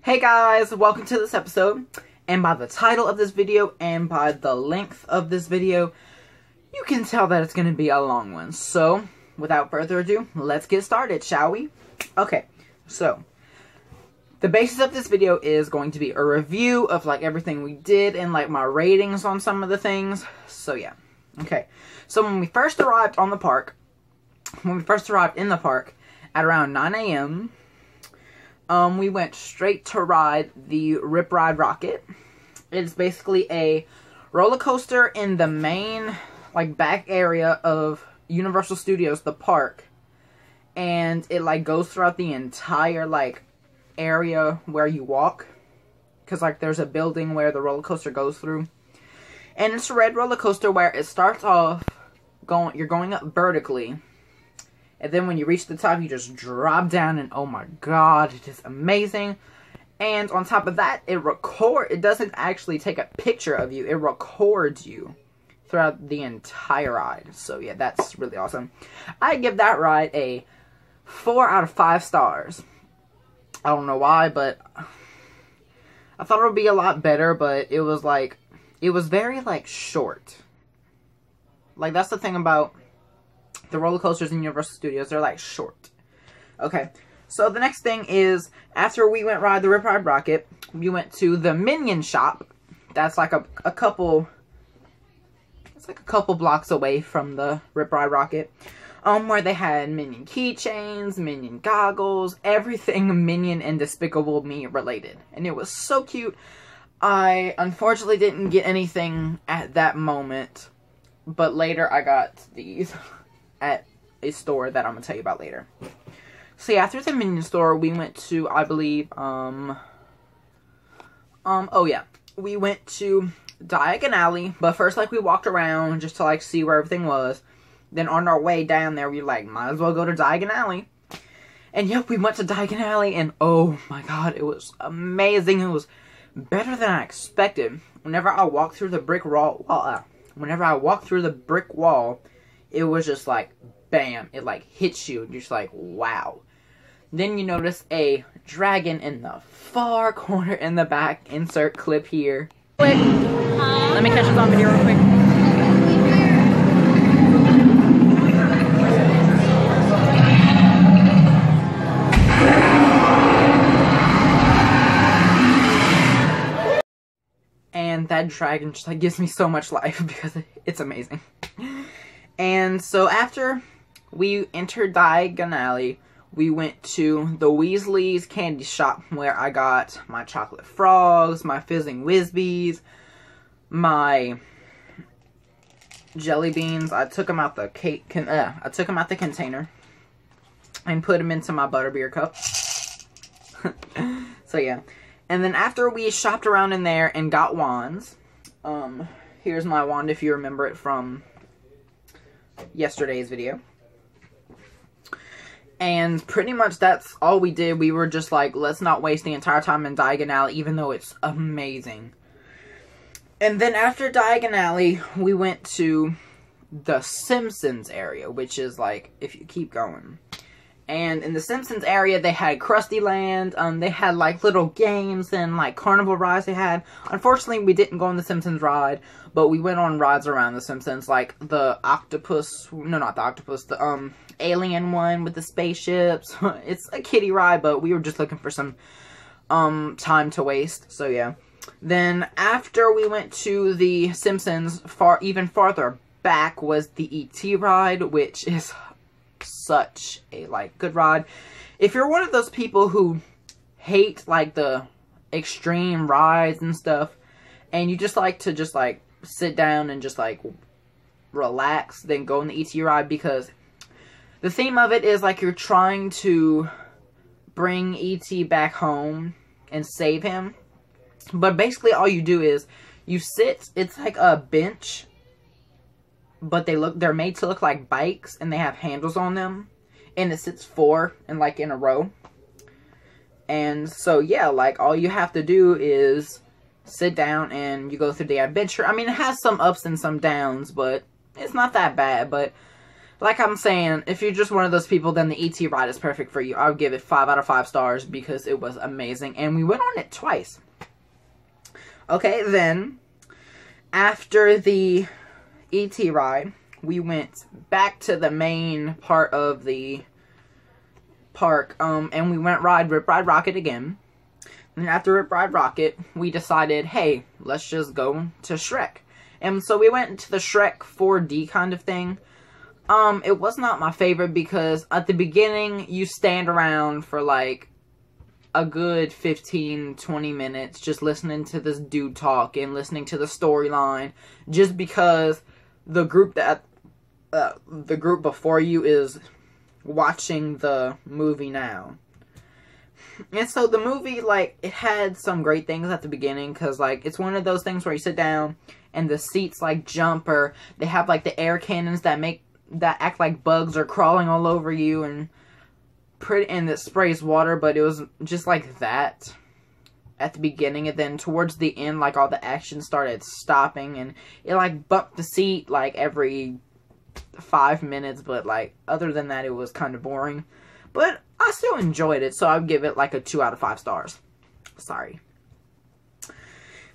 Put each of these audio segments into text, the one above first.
Hey guys, welcome to this episode, and by the title of this video and by the length of this video, you can tell that it's going to be a long one. So, without further ado, let's get started, shall we? Okay, so, the basis of this video is going to be a review of like everything we did and like my ratings on some of the things. So yeah, okay. So when we first arrived in the park at around 9 a.m., we went straight to ride the Rip Ride Rockit. It's basically a roller coaster in the main, like, back area of Universal Studios, the park. And it, like, goes throughout the entire, like, area where you walk. Because, like, there's a building where the roller coaster goes through. And it's a red roller coaster where it starts off, you're going up vertically. And then when you reach the top, you just drop down, and oh my god, it is amazing. And on top of that, it doesn't actually take a picture of you, it records you throughout the entire ride. So yeah, that's really awesome. I give that ride a 4 out of 5 stars. I don't know why, but I thought it would be a lot better, but it was very, like, short. Like, that's the thing about the roller coasters in Universal Studios, they're like short. Okay, so the next thing is, after we went ride the Rip Ride Rockit, we went to the Minion shop. That's like a couple blocks away from the Rip Ride Rockit. Where they had Minion keychains, Minion goggles, everything Minion and Despicable Me related. And it was so cute. I unfortunately didn't get anything at that moment, but later I got these at a store that I'm going to tell you about later. So yeah, after the Minion store, we went to, I believe, we went to Diagon Alley, but first, like, we walked around just to, like, see where everything was. Then on our way down there, we were like, might as well go to Diagon Alley. And yep, we went to Diagon Alley, and oh my god, it was amazing. It was better than I expected. Whenever I walked through the brick wall, it was just like, bam, it like hits you, and you're just like, wow. Then you notice a dragon in the far corner in the back. Insert clip here. Quick, let me catch this on video real quick. And that dragon just like gives me so much life because it's amazing. And so after we entered Diagon Alley, we went to the Weasley's candy shop where I got my chocolate frogs, my fizzing Whizbees, my jelly beans. I took them out the container and put them into my butterbeer cup. So yeah. And then after we shopped around in there and got wands, here's my wand if you remember it from yesterday's video. And pretty much that's all we did. We were just like, let's not waste the entire time in Diagon Alley, even though it's amazing. And then after Diagon Alley, we went to the Simpsons area, which is like, if you keep going. And in the Simpsons area, they had Krusty Land, they had, like, little games and, like, carnival rides they had. Unfortunately, we didn't go on the Simpsons ride, but we went on rides around the Simpsons, like the alien one with the spaceships. It's a kiddie ride, but we were just looking for some, time to waste, so yeah. Then, after we went to the Simpsons, even farther back was the E.T. ride, which is such a, like, good ride. If you're one of those people who hate, like, the extreme rides and stuff, and you just like to just, like, sit down and just, like, relax, then go on the E.T. ride, because the theme of it is, like, you're trying to bring E.T. back home and save him. But basically all you do is you sit, it's like a bench, but they're made to look like bikes, and they have handles on them, and it sits 4 and like in a row. And so yeah, like, all you have to do is sit down and you go through the adventure. I mean, it has some ups and some downs, but it's not that bad. But like I'm saying, if you're just one of those people, then the ET ride is perfect for you. I would give it 5 out of 5 stars because it was amazing. And we went on it twice. Okay, then, after the ET ride, we went back to the main part of the park, and we went Rip Ride Rockit again. And after Rip Ride Rockit, we decided, hey, let's just go to Shrek. And so we went to the Shrek 4D kind of thing. It was not my favorite because at the beginning, you stand around for like a good 15-20 minutes just listening to this dude talk and listening to the storyline, just because the group before you is watching the movie now. And so the movie, like, it had some great things at the beginning, because, like, it's one of those things where you sit down and the seats, like, jump, or they have, like, the air cannons that act like bugs are crawling all over you, and it sprays water, but it was just like that at the beginning, and then towards the end, like, all the action started stopping, and it, like, bumped the seat, like, every 5 minutes, but, like, other than that, it was kind of boring. But I still enjoyed it, so I'd give it, like, a 2 out of 5 stars. Sorry.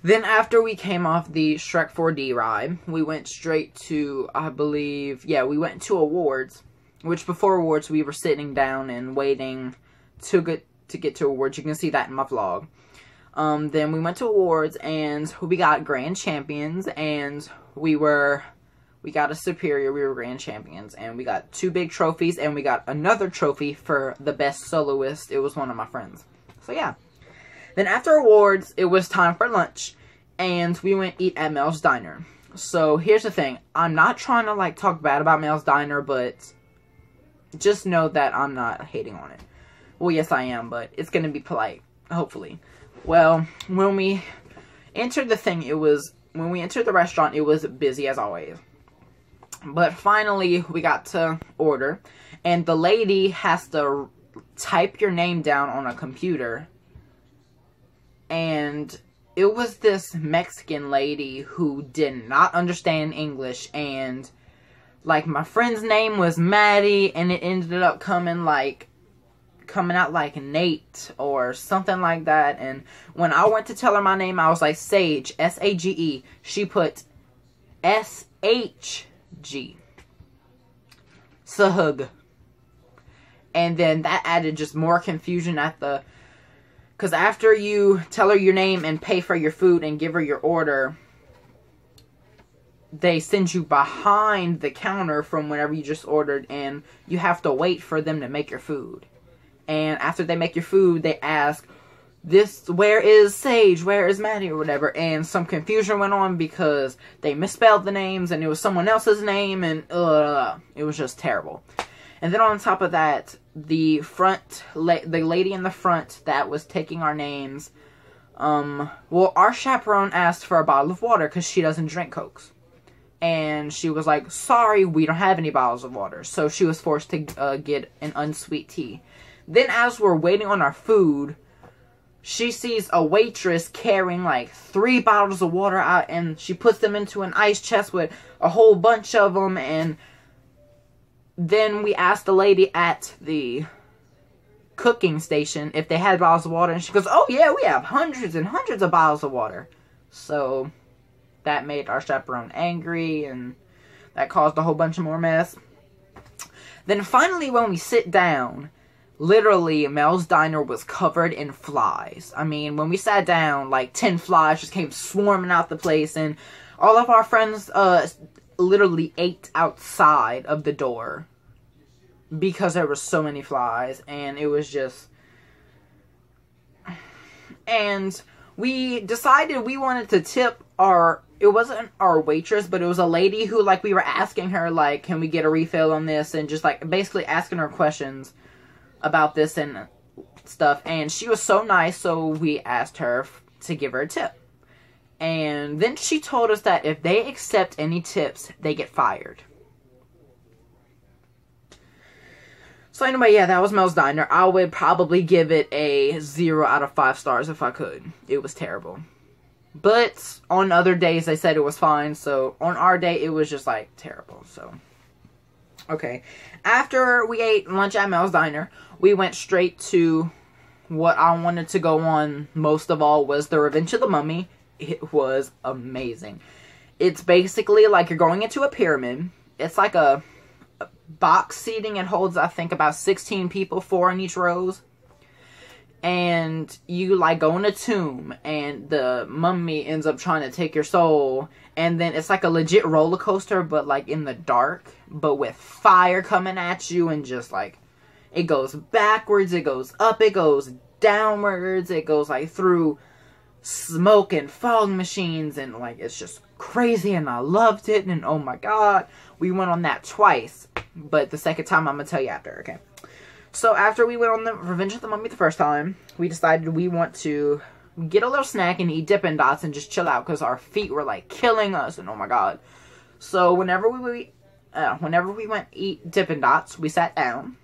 Then after we came off the Shrek 4D ride, we went straight to, I believe, yeah, we went to Awards, which before Awards, we were sitting down and waiting to get to Awards. You can see that in my vlog. Then we went to Awards, and we got Grand Champions, and we got a Superior, we were Grand Champions, and we got 2 big trophies, and we got another trophy for the best soloist. It was one of my friends. So yeah. Then after Awards, it was time for lunch, and we went eat at Mel's Diner. So here's the thing. I'm not trying to, like, talk bad about Mel's Diner, but just know that I'm not hating on it. Well, yes, I am, but it's going to be polite, hopefully. Well, when we entered when we entered the restaurant, it was busy as always. But finally, we got to order, and the lady has to type your name down on a computer. And it was this Mexican lady who did not understand English, and, like, my friend's name was Maddie, and it ended up coming out like Nate or something like that. And when I went to tell her my name, I was like Sage, S-A-G-E. She put S-H-G. Sahug. And then that added just more confusion because after you tell her your name and pay for your food and give her your order, they send you behind the counter from whenever you just ordered, and you have to wait for them to make your food. And after they make your food, they ask, where is Sage, where is Maddie, or whatever, and some confusion went on because they misspelled the names, and it was someone else's name, and it was just terrible. And then on top of that, the lady in the front that was taking our names, well, our chaperone asked for a bottle of water because she doesn't drink Cokes. And she was like, sorry, we don't have any bottles of water. So she was forced to get an unsweet tea. Then as we're waiting on our food, she sees a waitress carrying like 3 bottles of water out, and she puts them into an ice chest with a whole bunch of them. And then we asked the lady at the cooking station if they had bottles of water, and she goes, oh yeah, we have hundreds and hundreds of bottles of water. So that made our chaperone angry, and that caused a whole bunch of more mess. Then finally, when we sit down, literally Mel's Diner was covered in flies. I mean, when we sat down, like 10 flies just came swarming out the place, and all of our friends literally ate outside of the door because there were so many flies, and it was just... And we decided we wanted to tip it wasn't our waitress, but it was a lady who, like, we were asking her, like, can we get a refill on this, and just, like, basically asking her questions about this and stuff, and she was so nice, so we asked her to give her a tip. And then she told us that if they accept any tips, they get fired. So anyway, yeah, that was Mel's Diner. I would probably give it a 0 out of 5 stars if I could. It was terrible. But on other days, they said it was fine, so on our day, it was just, like, terrible, so. Okay. After we ate lunch at Mel's Diner, we went straight to what I wanted to go on most of all was the Revenge of the Mummy. It was amazing. It's basically like you're going into a pyramid. It's like a box seating. It holds, I think, about 16 people, 4 in each rows. And you, like, go in a tomb, and the mummy ends up trying to take your soul. And then it's like a legit roller coaster, but, like, in the dark. But with fire coming at you, and just, like, it goes backwards, it goes up, it goes downwards. It goes, like, through smoke and fog machines, and, like, it's just crazy, and I loved it, and oh my god. We went on that twice, but the second time I'm gonna tell you after, okay? So after we went on the Revenge of the Mummy the first time, we decided we want to get a little snack and eat Dippin' Dots and just chill out because our feet were like killing us, and oh my god. So whenever we went eat Dippin' Dots, we sat down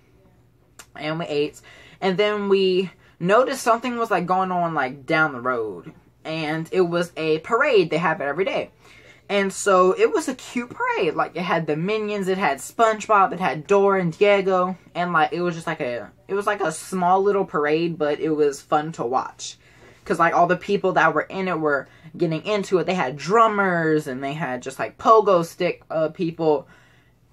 and we ate, and then we noticed something was like going on like down the road, and it was a parade. They have it every day. And so, it was a cute parade. Like, it had the Minions, it had SpongeBob, it had Dora and Diego. And, like, it was just like it was like a small little parade, but it was fun to watch. Because, like, all the people that were in it were getting into it. They had drummers, and they had just, like, pogo stick people.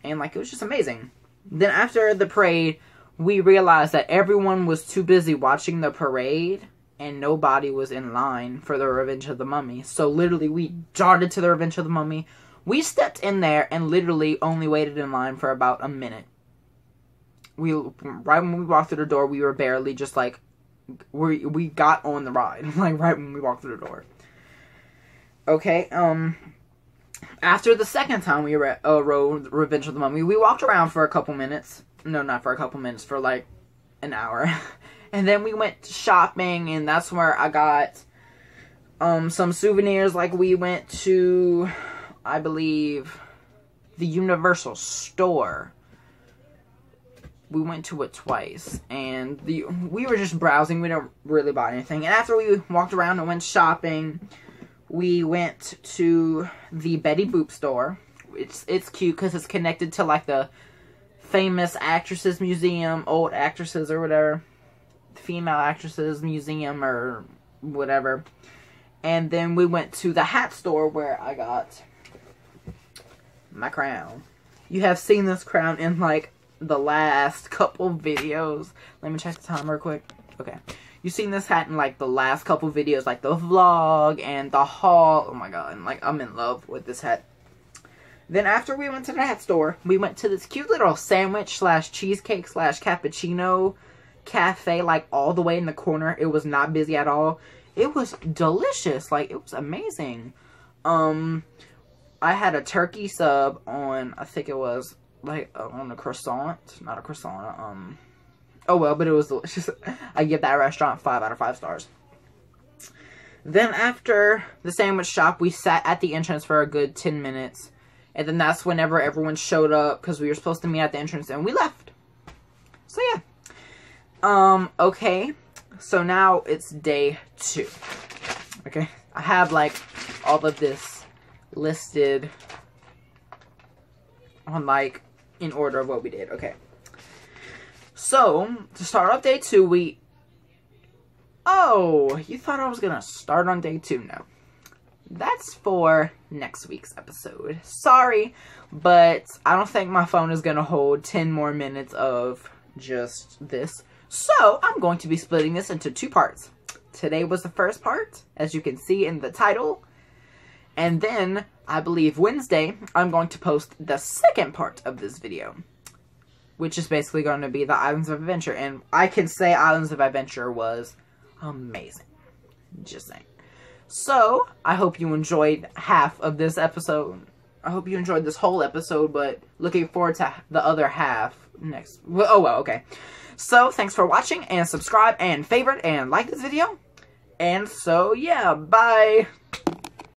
And, like, it was just amazing. Then, after the parade, we realized that everyone was too busy watching the parade, and nobody was in line for the Revenge of the Mummy. So literally, we darted to the Revenge of the Mummy. We stepped in there and literally only waited in line for about a minute. Right when we walked through the door, we were barely just like, we got on the ride. Like, right when we walked through the door. Okay, after the second time we rode Revenge of the Mummy, we walked around for a couple minutes. No, not for a couple minutes, for like an hour. And then we went shopping, and that's where I got some souvenirs. Like, we went to, I believe, the Universal store. We went to it twice, and we were just browsing. We didn't really buy anything. And after we walked around and went shopping, we went to the Betty Boop store. It's cute because it's connected to, like, the famous actresses museum, old actresses or whatever. Female actresses museum or whatever. And then we went to the hat store where I got my crown. You have seen this crown in like the last couple videos. Let me check the time real quick. Okay. You've seen this hat in like the last couple videos, like the vlog and the haul. Oh my god, and like I'm in love with this hat. Then after we went to the hat store, we went to this cute little sandwich / cheesecake / cappuccino cafe, like all the way in the corner. It was not busy at all. It was delicious. Like, it was amazing. I had a turkey sub on, I think it was like on a croissant, not a croissant. Oh well, but it was delicious. I give that restaurant 5 out of 5 stars. Then after the sandwich shop, we sat at the entrance for a good 10 minutes. And then that's whenever everyone showed up, because we were supposed to meet at the entrance, and we left. So yeah. Okay, so now it's day 2, okay, I have, like, all of this listed on, like, in order of what we did, okay, so, to start off day 2, oh, you thought I was gonna start on day 2, no, that's for next week's episode, sorry, but I don't think my phone is gonna hold 10 more minutes of just this. So, I'm going to be splitting this into 2 parts. Today was the first part, as you can see in the title. And then, I believe Wednesday, I'm going to post the second part of this video. Which is basically going to be the Islands of Adventure. And I can say Islands of Adventure was amazing. Just saying. So, I hope you enjoyed half of this episode. I hope you enjoyed this whole episode, but looking forward to the other half next. Oh, well, okay. So, thanks for watching, and subscribe, and favorite, and like this video. And so, yeah, bye!